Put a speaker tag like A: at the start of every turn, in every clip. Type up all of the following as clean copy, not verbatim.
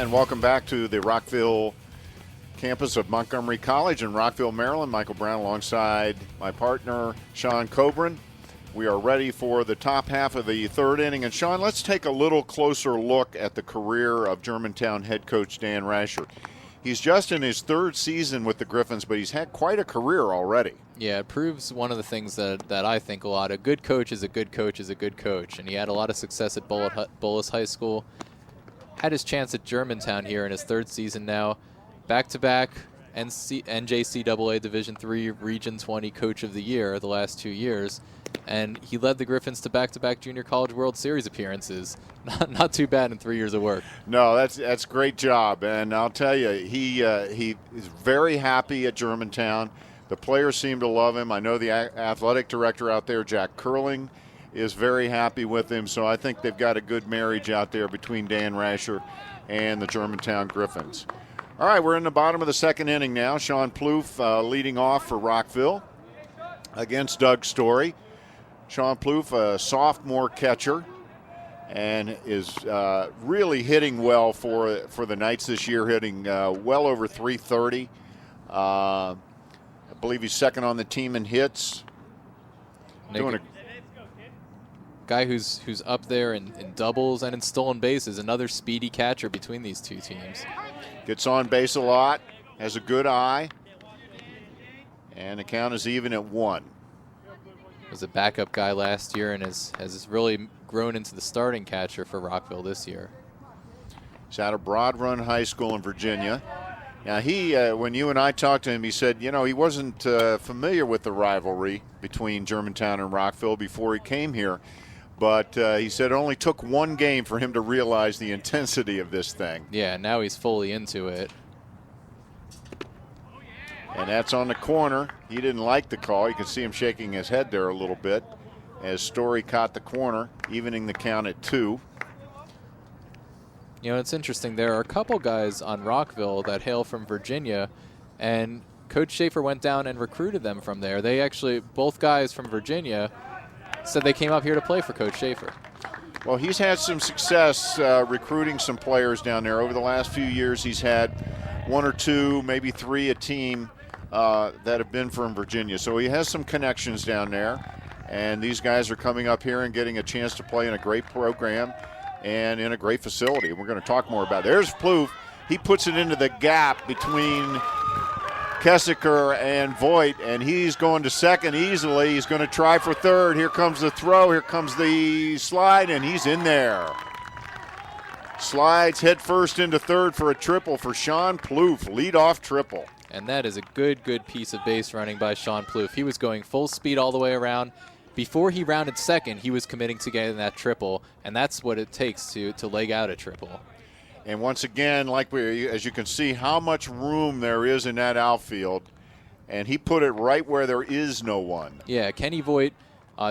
A: And welcome back to the Rockville campus of Montgomery College in Rockville, Maryland. Michael Brown alongside my partner, Sean Coburn. We are ready for the top half of the third inning. And, Sean, let's take a little closer look at the career of Germantown head coach Dan Rasher. He's just in his third season with the Griffins, but he's had quite a career already.
B: Yeah, it proves one of the things that I think a lot. A good coach is a good coach is a good coach. And he had a lot of success at Bolus High School. Had his chance at Germantown here in his third season now. Back-to-back NJCAA Division III Region 20 Coach of the Year the last 2 years. And he led the Griffins to back-to-back Junior College World Series appearances. Not too bad in 3 years of work.
A: No, that's a great job. And I'll tell you, he is very happy at Germantown. The players seem to love him. I know the athletic director out there, Jack Curling, is very happy with him. So I think they've got a good marriage out there between Dan Rasher and the Germantown Griffins. All right, we're in the bottom of the second inning now. Sean Plouffe leading off for Rockville against Doug Story. Sean Plouffe, a sophomore catcher, and is really hitting well for the Knights this year, hitting well over 330. I believe he's second on the team in hits.
B: Guy who's up there in doubles and in stolen bases, another speedy catcher between these two teams.
A: Gets on base a lot, has a good eye, and the count is even at 1.
B: Was a backup guy last year and has really grown into the starting catcher for Rockville this year.
A: He's out of Broad Run High School in Virginia. Now when you and I talked to him, he said, he wasn't familiar with the rivalry between Germantown and Rockville before he came here. But he said it only took one game for him to realize the intensity of this thing.
B: Yeah, now he's fully into it.
A: And that's on the corner. He didn't like the call. You can see him shaking his head there a little bit as Story caught the corner, evening the count at 2.
B: It's interesting. There are a couple guys on Rockville that hail from Virginia, and Coach Schaefer went down and recruited them from there. They actually, both guys from Virginia, said they came up here to play for Coach Schaefer.
A: Well, he's had some success recruiting some players down there. Over the last few years, he's had 1 or 2, maybe 3 a team that have been from Virginia. So he has some connections down there. And these guys are coming up here and getting a chance to play in a great program and in a great facility. We're going to talk more about it. There's Plouffe. He puts it into the gap between Kessiker and Voigt, and he's going to second easily. He's going to try for third. Here comes the throw. Here comes the slide, and he's in there. Slides head first into third for a triple for Sean Plouffe, leadoff triple.
B: And that is a good piece of base running by Sean Plouffe. He was going full speed all the way around. Before he rounded second, he was committing to getting that triple, and that's what it takes to leg out a triple.
A: And once again, as you can see, how much room there is in that outfield, and he put it right where there is no one.
B: Yeah, Kenny Voigt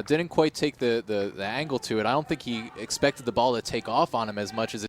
B: didn't quite take the angle to it. I don't think he expected the ball to take off on him as much as it